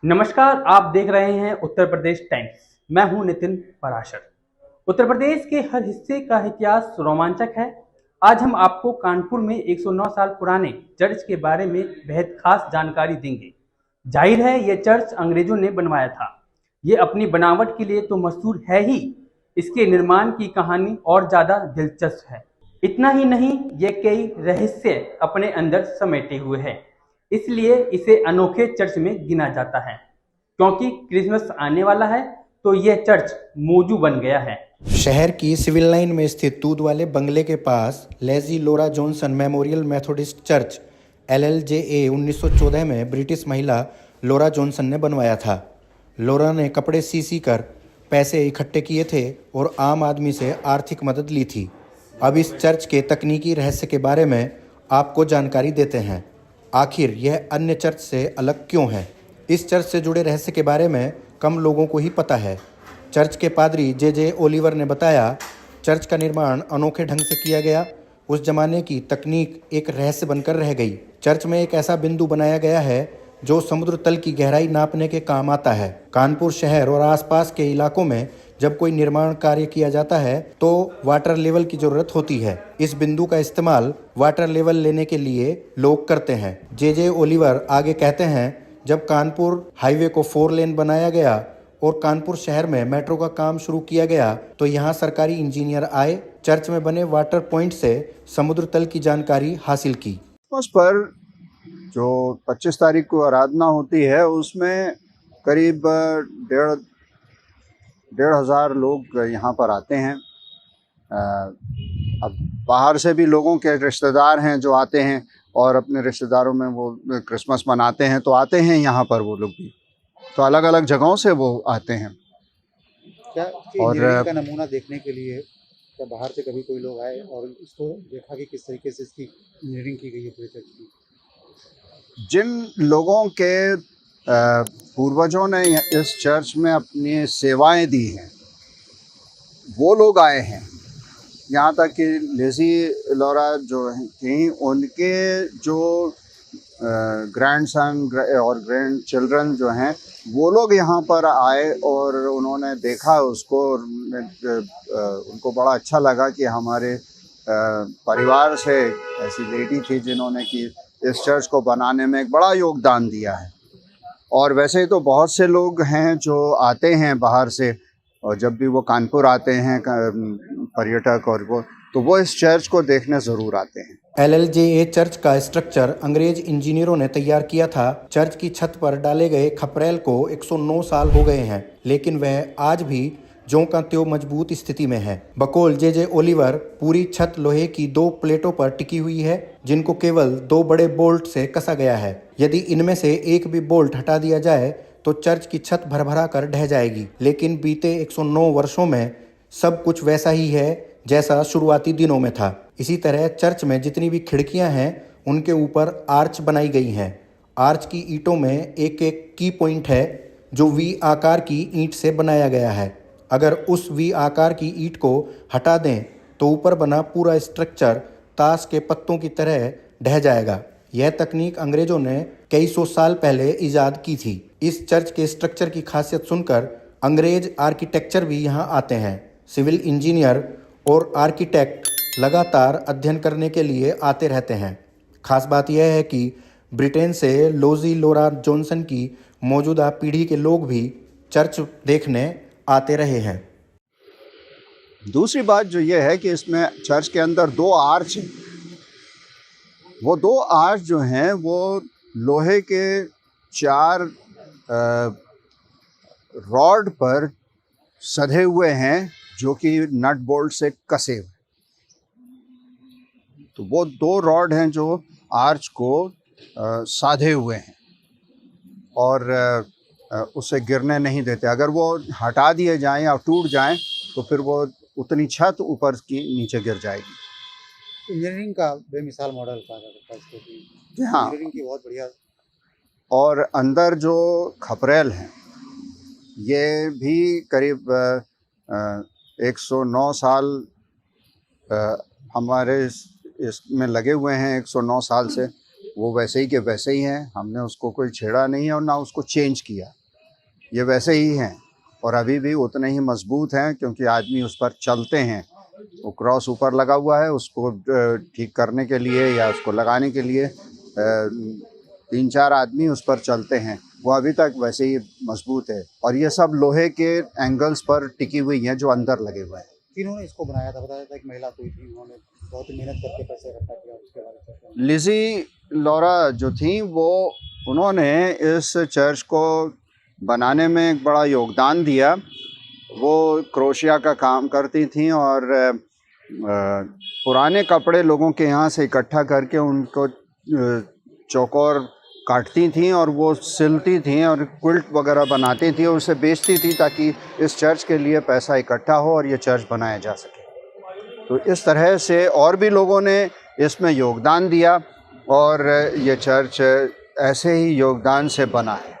नमस्कार, आप देख रहे हैं उत्तर प्रदेश टाइम्स। मैं हूं नितिन पराशर। उत्तर प्रदेश के हर हिस्से का इतिहास रोमांचक है। आज हम आपको कानपुर में 109 साल पुराने चर्च के बारे में बेहद खास जानकारी देंगे। जाहिर है, यह चर्च अंग्रेजों ने बनवाया था। ये अपनी बनावट के लिए तो मशहूर है ही, इसके निर्माण की कहानी और ज़्यादा दिलचस्प है। इतना ही नहीं, ये कई रहस्य अपने अंदर समेटे हुए है, इसलिए इसे अनोखे चर्च में गिना जाता है। क्योंकि क्रिसमस आने वाला है, तो यह चर्च मौजू बन गया है। शहर की सिविल लाइन में स्थित दूध वाले बंगले के पास Lizzie Laura Johnson Memorial Methodist Church LLJA 1914 में ब्रिटिश महिला लोरा जॉनसन ने बनवाया था। लोरा ने कपड़े सी कर पैसे इकट्ठे किए थे और आम आदमी से आर्थिक मदद ली थी। अब इस चर्च के तकनीकी रहस्य के बारे में आपको जानकारी देते हैं। आखिर यह अन्य चर्च से अलग क्यों है? इस चर्च से जुड़े रहस्य के बारे में कम लोगों को ही पता है। चर्च के पादरी J.J. ओलिवर ने बताया, चर्च का निर्माण अनोखे ढंग से किया गया। उस जमाने की तकनीक एक रहस्य बनकर रह गई। चर्च में एक ऐसा बिंदु बनाया गया है जो समुद्र तल की गहराई नापने के काम आता है। कानपुर शहर और आसपास के इलाकों में जब कोई निर्माण कार्य किया जाता है तो वाटर लेवल की जरूरत होती है। इस बिंदु का इस्तेमाल वाटर लेवल लेने के लिए लोग करते हैं। J.J. ओलिवर आगे कहते हैं, जब कानपुर हाईवे को 4 लेन बनाया गया और कानपुर शहर में मेट्रो का काम शुरू किया गया तो यहाँ सरकारी इंजीनियर आए, चर्च में बने वाटर पॉइंट से समुद्र तल की जानकारी हासिल की। उस पर जो 25 तारीख को आराधना होती है उसमें करीब 1,500 लोग यहाँ पर आते हैं। अब बाहर से भी लोगों के रिश्तेदार हैं जो आते हैं और अपने रिश्तेदारों में वो क्रिसमस मनाते हैं, तो आते हैं यहाँ पर वो लोग भी। तो अलग अलग जगहों से वो आते हैं। क्या और इंजीनियरिंग का नमूना देखने के लिए क्या बाहर से कभी कोई लोग आए और इसको देखा कि किस तरीके से इसकी इंजीनियरिंग की गई है पूरे चर्च की? जिन लोगों के पूर्वजों ने इस चर्च में अपनी सेवाएं दी हैं वो लोग आए हैं। यहाँ तक कि लेजी लोरा जो थी, उनके जो ग्रैंडसन और ग्रैंड चिल्ड्रन जो हैं वो लोग यहाँ पर आए और उन्होंने देखा उसको और उनको बड़ा अच्छा लगा कि हमारे परिवार से ऐसी लेडी थी जिन्होंने कि इस चर्च को बनाने में एक बड़ा योगदान दिया है। और वैसे तो बहुत से लोग हैं जो आते हैं बाहर से, और जब भी वो कानपुर आते हैं पर्यटक और वो इस चर्च को देखने ज़रूर आते हैं। LLJA चर्च का स्ट्रक्चर अंग्रेज इंजीनियरों ने तैयार किया था। चर्च की छत पर डाले गए खपरेल को 109 साल हो गए हैं, लेकिन वह आज भी ज्यों का त्यों मजबूत स्थिति में है। बकौल J.J. ओलिवर, पूरी छत लोहे की 2 प्लेटों पर टिकी हुई है जिनको केवल 2 बड़े बोल्ट से कसा गया है। यदि इनमें से एक भी बोल्ट हटा दिया जाए तो चर्च की छत भरभरा कर ढह जाएगी। लेकिन बीते 109 वर्षों में सब कुछ वैसा ही है जैसा शुरुआती दिनों में था। इसी तरह चर्च में जितनी भी खिड़कियां हैं उनके ऊपर आर्च बनाई गई हैं। आर्च की ईंटों में एक एक की पॉइंट है जो V आकार की ईंट से बनाया गया है। अगर उस V आकार की ईंट को हटा दें तो ऊपर बना पूरा स्ट्रक्चर ताश के पत्तों की तरह ढह जाएगा। यह तकनीक अंग्रेजों ने कई सौ साल पहले ईजाद की थी। इस चर्च के स्ट्रक्चर की खासियत सुनकर अंग्रेज आर्किटेक्चर भी यहाँ आते हैं। सिविल इंजीनियर और आर्किटेक्ट लगातार अध्ययन करने के लिए आते रहते हैं। खास बात यह है कि ब्रिटेन से लोजी लोरा जॉनसन की मौजूदा पीढ़ी के लोग भी चर्च देखने आते रहे हैं। दूसरी बात जो ये है कि इसमें चर्च के अंदर 2 आर्च हैं। वो 2 आर्च जो हैं वो लोहे के 4 रॉड पर सधे हुए हैं जो कि नट बोल्ट से कसे हुए। तो वो 2 रॉड हैं जो आर्च को साधे हुए हैं और उसे गिरने नहीं देते। अगर वो हटा दिए जाएं या टूट जाएं तो फिर वो उतनी छत ऊपर की नीचे गिर जाएगी। इंजीनियरिंग का बेमिसाल मॉडल कहा जाता है इसको कि हाँ, इंजीनियरिंग की बहुत बढ़िया। और अंदर जो खपरेल हैं ये भी करीब 109 साल हमारे इसमें लगे हुए हैं। 109 साल से वो वैसे ही के वैसे ही हैं, हमने उसको कोई छेड़ा नहीं है और ना उसको चेंज किया, ये वैसे ही हैं और अभी भी उतने ही मजबूत हैं, क्योंकि आदमी उस पर चलते हैं। वो क्रॉस ऊपर लगा हुआ है, उसको ठीक करने के लिए या उसको लगाने के लिए 3-4 आदमी उस पर चलते हैं, वो अभी तक वैसे ही मजबूत है। और ये सब लोहे के एंगल्स पर टिकी हुई हैं जो अंदर लगे हुए हैं। किन्होंने इसको बनाया था? बताया था एक महिला कोई थी, उन्होंने बहुत ही मेहनत करके पैसे इकट्ठा किया, उसके बारे में लिजी लॉरा जो थी उन्होंने इस चर्च को बनाने में एक बड़ा योगदान दिया। वो क्रोशिया का काम करती थी और पुराने कपड़े लोगों के यहाँ से इकट्ठा करके उनको चौकोर काटती थी और वो सिलती थी और क्विल्ट वगैरह बनाती थी और उसे बेचती थी ताकि इस चर्च के लिए पैसा इकट्ठा हो और ये चर्च बनाया जा सके। तो इस तरह से और भी लोगों ने इसमें योगदान दिया और ये चर्च ऐसे ही योगदान से बना है।